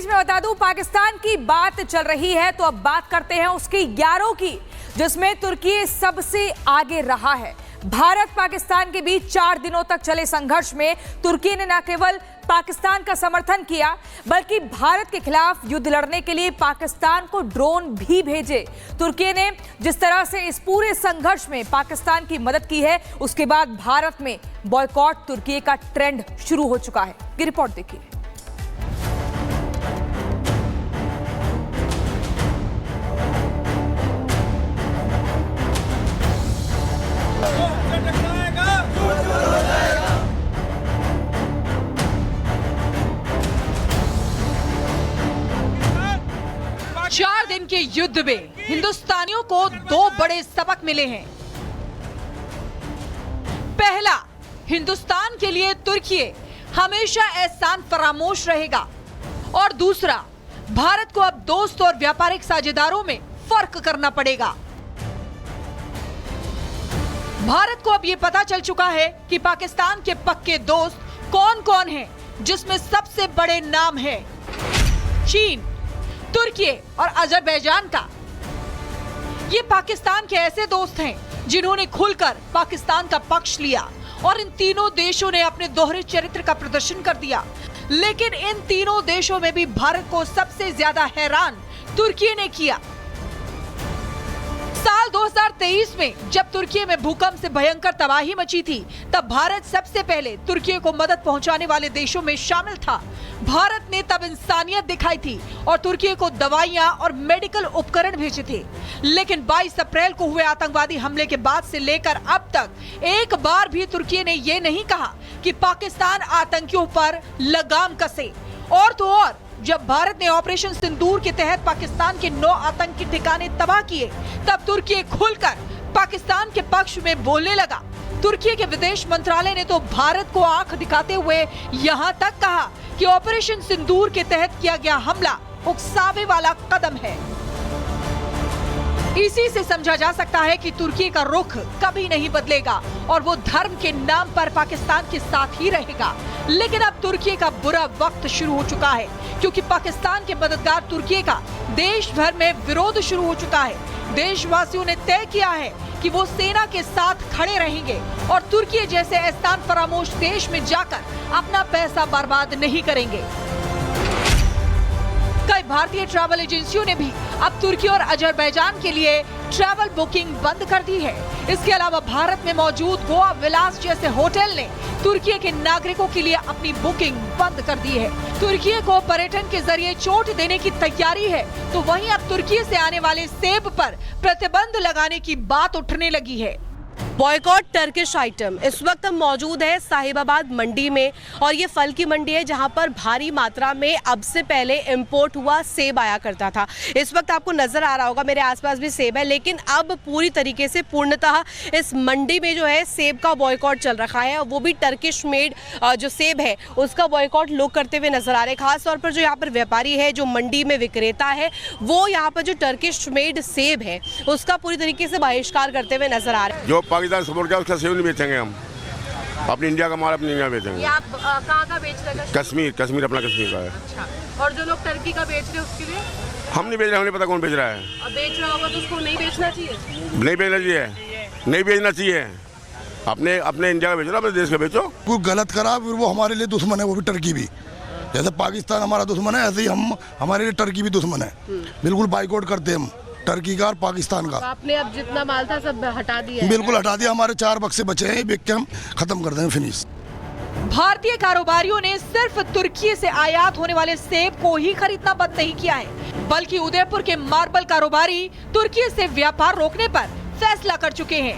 बीच मैं बता दूं, पाकिस्तान की बात चल रही है तो अब बात करते हैं उसकी यारों की, जिसमें तुर्की सबसे आगे रहा है। भारत पाकिस्तान के बीच 4 दिनों तक चले संघर्ष में तुर्की ने न केवल पाकिस्तान का समर्थन किया, बल्कि भारत के खिलाफ युद्ध लड़ने के लिए पाकिस्तान को ड्रोन भी भेजे। तुर्की ने जिस तरह से इस पूरे संघर्ष में पाकिस्तान की मदद की है, उसके बाद भारत में बॉयकॉट तुर्की का ट्रेंड शुरू हो चुका है। ये रिपोर्ट देखिए। चार दिन के युद्ध में हिंदुस्तानियों को 2 बड़े सबक मिले हैं। पहला, हिंदुस्तान के लिए तुर्की हमेशा एहसान फरामोश रहेगा, और दूसरा, भारत को अब दोस्त और व्यापारिक साझेदारों में फर्क करना पड़ेगा। भारत को अब यह पता चल चुका है कि पाकिस्तान के पक्के दोस्त कौन कौन हैं, जिसमें सबसे बड़े नाम है चीन, तुर्की और अजरबैजान का। ये पाकिस्तान के ऐसे दोस्त हैं जिन्होंने खुलकर पाकिस्तान का पक्ष लिया, और इन तीनों देशों ने अपने दोहरे चरित्र का प्रदर्शन कर दिया। लेकिन इन तीनों देशों में भी भारत को सबसे ज्यादा हैरान तुर्की ने किया। साल 2023 में जब तुर्की में भूकंप से भयंकर तबाही मची थी, तब भारत सबसे पहले तुर्की को मदद पहुंचाने वाले देशों में शामिल था। भारत ने तब इंसानियत दिखाई थी और तुर्की को दवाइयां और मेडिकल उपकरण भेजे थे। लेकिन 22 अप्रैल को हुए आतंकवादी हमले के बाद से लेकर अब तक एक बार भी तुर्की ने ये नहीं कहा कि पाकिस्तान आतंकियों पर लगाम कसे। और तो और, जब भारत ने ऑपरेशन सिंदूर के तहत पाकिस्तान के 9 आतंकी ठिकाने तबाह किए, तब तुर्की खुलकर पाकिस्तान के पक्ष में बोलने लगा। तुर्की के विदेश मंत्रालय ने तो भारत को आंख दिखाते हुए यहां तक कहा कि ऑपरेशन सिंदूर के तहत किया गया हमला उकसावे वाला कदम है। इसी से समझा जा सकता है कि तुर्की का रुख कभी नहीं बदलेगा और वो धर्म के नाम पर पाकिस्तान के साथ ही रहेगा। लेकिन अब तुर्की का बुरा वक्त शुरू हो चुका है, क्योंकि पाकिस्तान के मददगार तुर्की का देश भर में विरोध शुरू हो चुका है। देशवासियों ने तय किया है कि वो सेना के साथ खड़े रहेंगे और तुर्की जैसे एहसान फरामोश देश में जाकर अपना पैसा बर्बाद नहीं करेंगे। कई भारतीय ट्रैवल एजेंसियों ने भी अब तुर्की और अजरबैजान के लिए ट्रैवल बुकिंग बंद कर दी है। इसके अलावा भारत में मौजूद गोवा विलास जैसे होटल ने तुर्की के नागरिकों के लिए अपनी बुकिंग बंद कर दी है। तुर्की को पर्यटन के जरिए चोट देने की तैयारी है, तो वहीं अब तुर्की से आने वाले सेब पर प्रतिबंध लगाने की बात उठने लगी है। बॉयकॉट टर्किश आइटम इस वक्त हम मौजूद है साहिबाबाद मंडी में, और ये फल की मंडी है जहां पर भारी मात्रा में अब से पहले इंपोर्ट हुआ सेब आया करता था। इस वक्त आपको नजर आ रहा होगा मेरे आसपास भी सेब है, लेकिन अब पूरी तरीके से पूर्णतः इस मंडी में जो है सेब का बॉयकॉट चल रखा है, वो भी टर्किश मेड जो सेब है उसका बॉयकॉट लोग करते हुए नजर आ रहे हैं। खासतौर पर जो यहाँ पर व्यापारी है, जो मंडी में विक्रेता है, वो यहाँ पर जो टर्किश मेड सेब है उसका पूरी तरीके से बहिष्कार करते हुए नजर आ रहे हैं। जो पाकिस्तान सपोर्ट किया उसका सेब नहीं बेचेंगे हम, अपनी इंडिया का माल अपनी इंडिया बेचेंगे। ये आप कहाँ का बेच रहे हैं? कश्मीर अपना कश्मीर का है। अच्छा, और जो लोग टर्की का बेच रहे हैं उसके लिए हम नहीं बेच रहे, हमें पता कौन बेच रहा है। अब बेच रहा होगा तो उसको नहीं बेचना चाहिए। नहीं बेचना चाहिए, नहीं बेचना चाहिए। अपने इंडिया का बेचो, अपने देश का बेचो। कोई गलत करा फिर वो हमारे लिए दुश्मन है, वो भी टर्की भी। जैसे पाकिस्तान हमारा दुश्मन है, ऐसे ही हम हमारे लिए टर्की भी दुश्मन है। बिल्कुल बाइकआउट करते हैं हम टर्की का और पाकिस्तान का। आपने अब जितना माल था सब हटा दिया? बिल्कुल हटा दिया। हमारे 4 बक्से बचे हैं, बेच के हम खत्म कर देंगे, फिनिश। भारतीय कारोबारियों ने सिर्फ तुर्की से आयात होने वाले सेब को ही खरीदना बंद नहीं किया है, बल्कि उदयपुर के मार्बल कारोबारी तुर्की से व्यापार रोकने पर फैसला कर चुके हैं।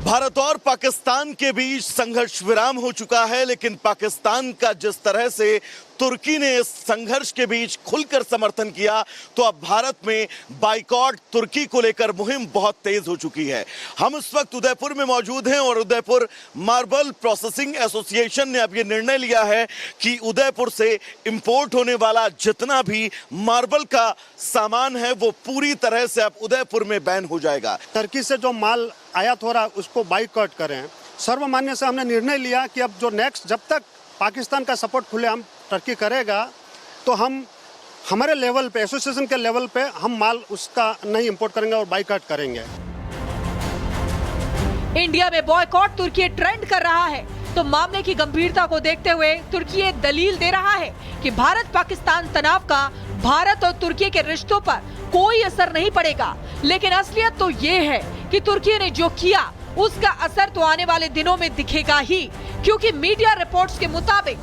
भारत और पाकिस्तान के बीच संघर्ष विराम हो चुका है, लेकिन पाकिस्तान का जिस तरह से तुर्की ने इस संघर्ष के बीच खुलकर समर्थन किया, तो अब भारत में बाइकॉट तुर्की को लेकर मुहिम बहुत तेज हो चुकी है। हम इस वक्त उदयपुर में मौजूद हैं और उदयपुर मार्बल प्रोसेसिंग एसोसिएशन ने अब ये निर्णय लिया है कि उदयपुर से इंपोर्ट होने वाला जितना भी मार्बल का सामान है वो पूरी तरह से अब उदयपुर में बैन हो जाएगा। टर्की से जो माल आयात हो रहा है उसको बाइकआउट करें। सर्वमान्य से हमने निर्णय लिया कि अब जो नेक्स्ट, जब तक पाकिस्तान का सपोर्ट खुले हम टर्की करेगा, तो हम हमारे लेवल पे, एसोसिएशन के लेवल पे हम माल उसका नहीं इंपोर्ट करेंगे और बाइकआउट करेंगे। इंडिया में बॉयकॉट तुर्की ट्रेंड कर रहा है तो मामले की गंभीरता को देखते हुए तुर्की एक दलील दे रहा है कि भारत पाकिस्तान तनाव का भारत और तुर्की के रिश्तों पर कोई असर नहीं पड़ेगा। लेकिन असलियत तो ये है कि तुर्की ने जो किया उसका असर तो आने वाले दिनों में दिखेगा ही, क्योंकि मीडिया रिपोर्ट्स के मुताबिक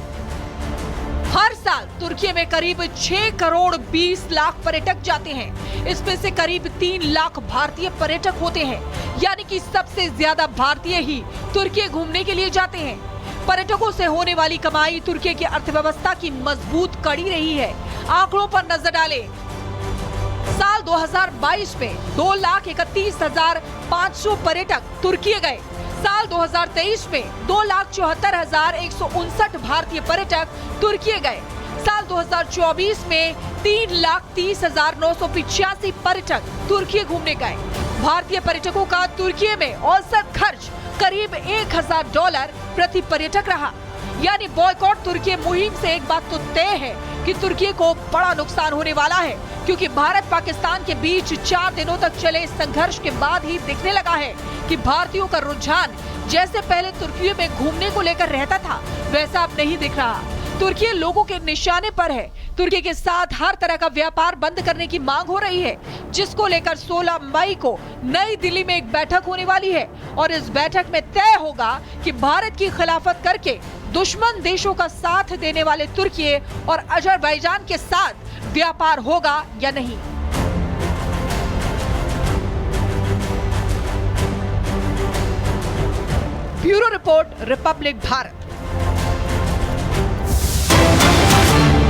हर साल तुर्की में करीब 6 करोड़ 20 लाख पर्यटक जाते हैं। इसमें से करीब 3 लाख भारतीय पर्यटक होते हैं, यानी कि सबसे ज्यादा भारतीय ही तुर्की घूमने के लिए जाते हैं। पर्यटकों से होने वाली कमाई तुर्की की अर्थव्यवस्था की मजबूत कड़ी रही है। आंकड़ों पर नजर डालें, साल 2022 में 2,31,500 पर्यटक तुर्की गए। साल 2023 में 2,74,159 भारतीय पर्यटक तुर्की गए। साल 2024 में 3,30,985 पर्यटक तुर्की घूमने गए। भारतीय पर्यटकों का तुर्की में औसत खर्च करीब $1,000 प्रति पर्यटक रहा। यानी बॉयकॉट तुर्की मुहिम से एक बात तो तय है कि तुर्की को बड़ा नुकसान होने वाला है, क्योंकि भारत पाकिस्तान के बीच 4 दिनों तक चले संघर्ष के बाद ही दिखने लगा है कि भारतीयों का रुझान जैसे पहले तुर्की में घूमने को लेकर रहता था वैसा अब नहीं दिख रहा। तुर्की लोगों के निशाने पर है। तुर्की के साथ हर तरह का व्यापार बंद करने की मांग हो रही है, जिसको लेकर 16 मई को नई दिल्ली में एक बैठक होने वाली है और इस बैठक में तय होगा कि भारत की खिलाफत करके दुश्मन देशों का साथ देने वाले तुर्की और अजरबैजान के साथ व्यापार होगा या नहीं। Bureau report, Republic Bharat.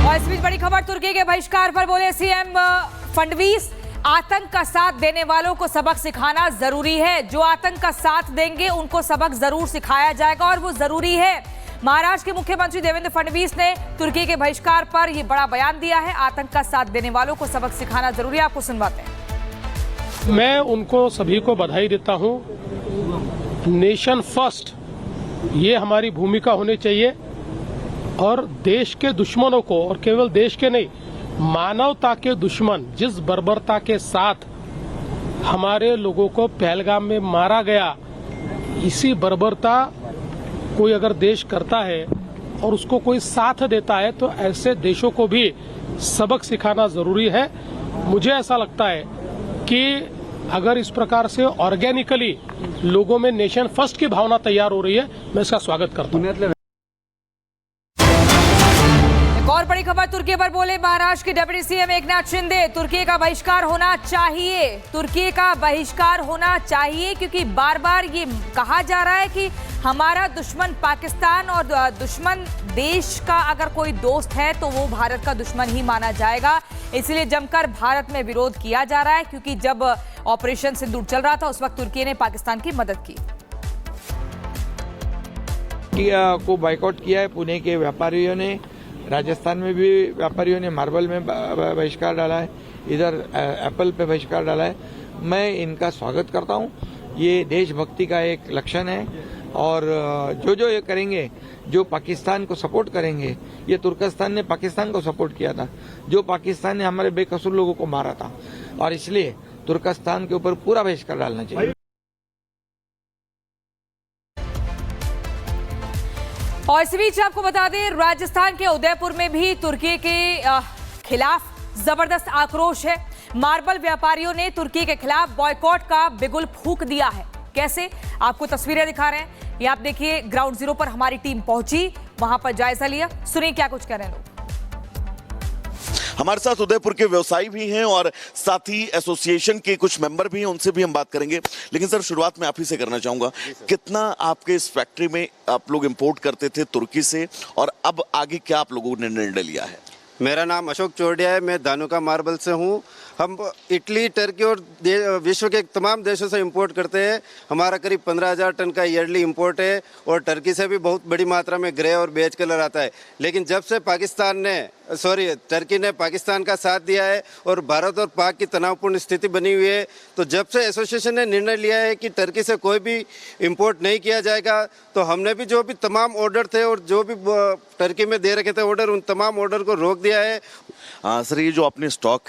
और इस बीच बड़ी खबर, तुर्की के बहिष्कार पर बोले सीएम फडणवीस, आतंक का साथ देने वालों को सबक सिखाना जरूरी है। जो आतंक का साथ देंगे उनको सबक जरूर सिखाया जाएगा और वो जरूरी है। महाराष्ट्र के मुख्यमंत्री देवेंद्र फडणवीस ने तुर्की के बहिष्कार पर यह बड़ा बयान दिया है। आतंक का साथ देने वालों को सबक सिखाना जरूरी है। आपको सुनवाते हैं। मैं उनको सभी को बधाई देता हूं। नेशन फर्स्ट ये हमारी भूमिका होनी चाहिए और देश के दुश्मनों को, और केवल देश के नहीं, मानवता के दुश्मन जिस बर्बरता के साथ हमारे लोगों को पहलगाम में मारा गया, इसी बर्बरता कोई अगर देश करता है और उसको कोई साथ देता है तो ऐसे देशों को भी सबक सिखाना जरूरी है। मुझे ऐसा लगता है कि अगर इस प्रकार से ऑर्गेनिकली लोगों में नेशन फर्स्ट की भावना तैयार हो रही है, मैं इसका स्वागत करता हूं। और बड़ी खबर, तुर्की पर बोले महाराष्ट्र के डिप्टी सीएम एकनाथ शिंदे, तुर्की का बहिष्कार होना चाहिए। तुर्की का बहिष्कार होना चाहिए क्योंकि बार बार ये कहा जा रहा है कि हमारा दुश्मन पाकिस्तान और दुश्मन देश का अगर कोई दोस्त है तो वो भारत का दुश्मन ही माना जाएगा। इसलिए जमकर भारत में विरोध किया जा रहा है, क्योंकि जब ऑपरेशन सिंदूर चल रहा था उस वक्त तुर्की ने पाकिस्तान की मदद की। को बाइकआउट किया है पुणे के व्यापारियों ने, राजस्थान में भी व्यापारियों ने मार्बल में बहिष्कार डाला है, इधर एप्पल पे बहिष्कार डाला है। मैं इनका स्वागत करता हूं। ये देशभक्ति का एक लक्षण है और जो ये करेंगे, जो पाकिस्तान को सपोर्ट करेंगे, ये तुर्कस्तान ने पाकिस्तान को सपोर्ट किया था, जो पाकिस्तान ने हमारे बेकसूर लोगों को मारा था, और इसलिए तुर्कस्तान के ऊपर पूरा बहिष्कार डालना चाहिए। और इस बीच आपको बता दें, राजस्थान के उदयपुर में भी तुर्की के खिलाफ जबरदस्त आक्रोश है। मार्बल व्यापारियों ने तुर्की के खिलाफ बॉयकॉट का बिगुल फूंक दिया है। कैसे, आपको तस्वीरें दिखा रहे हैं। ये आप देखिए, ग्राउंड जीरो पर हमारी टीम पहुंची, वहां पर जायजा लिया। सुनिए क्या कुछ कह रहे हैं लोग। हमारे साथ उदयपुर के व्यवसायी भी हैं और साथ ही एसोसिएशन के कुछ मेंबर भी हैं, उनसे भी हम बात करेंगे। लेकिन सर, शुरुआत में आप ही से करना चाहूंगा, कितना आपके इस फैक्ट्री में आप लोग इंपोर्ट करते थे तुर्की से, और अब आगे क्या आप लोगों ने निर्णय लिया है? मेरा नाम अशोक चौड़िया है, मैं धानुका मार्बल से हूँ। हम इटली, टर्की और विश्व के तमाम देशों से इंपोर्ट करते हैं। हमारा करीब 15,000 टन का ईयरली इंपोर्ट है और टर्की से भी बहुत बड़ी मात्रा में ग्रे और बेज कलर आता है। लेकिन जब से टर्की ने पाकिस्तान का साथ दिया है और भारत और पाक की तनावपूर्ण स्थिति बनी हुई है, तो जब से एसोसिएशन ने निर्णय लिया है कि टर्की से कोई भी इंपोर्ट नहीं किया जाएगा, तो हमने भी जो भी तमाम ऑर्डर थे और जो भी टर्की में दे रखे थे ऑर्डर, उन तमाम ऑर्डर को रोक दिया है। सर ये जो अपने स्टॉक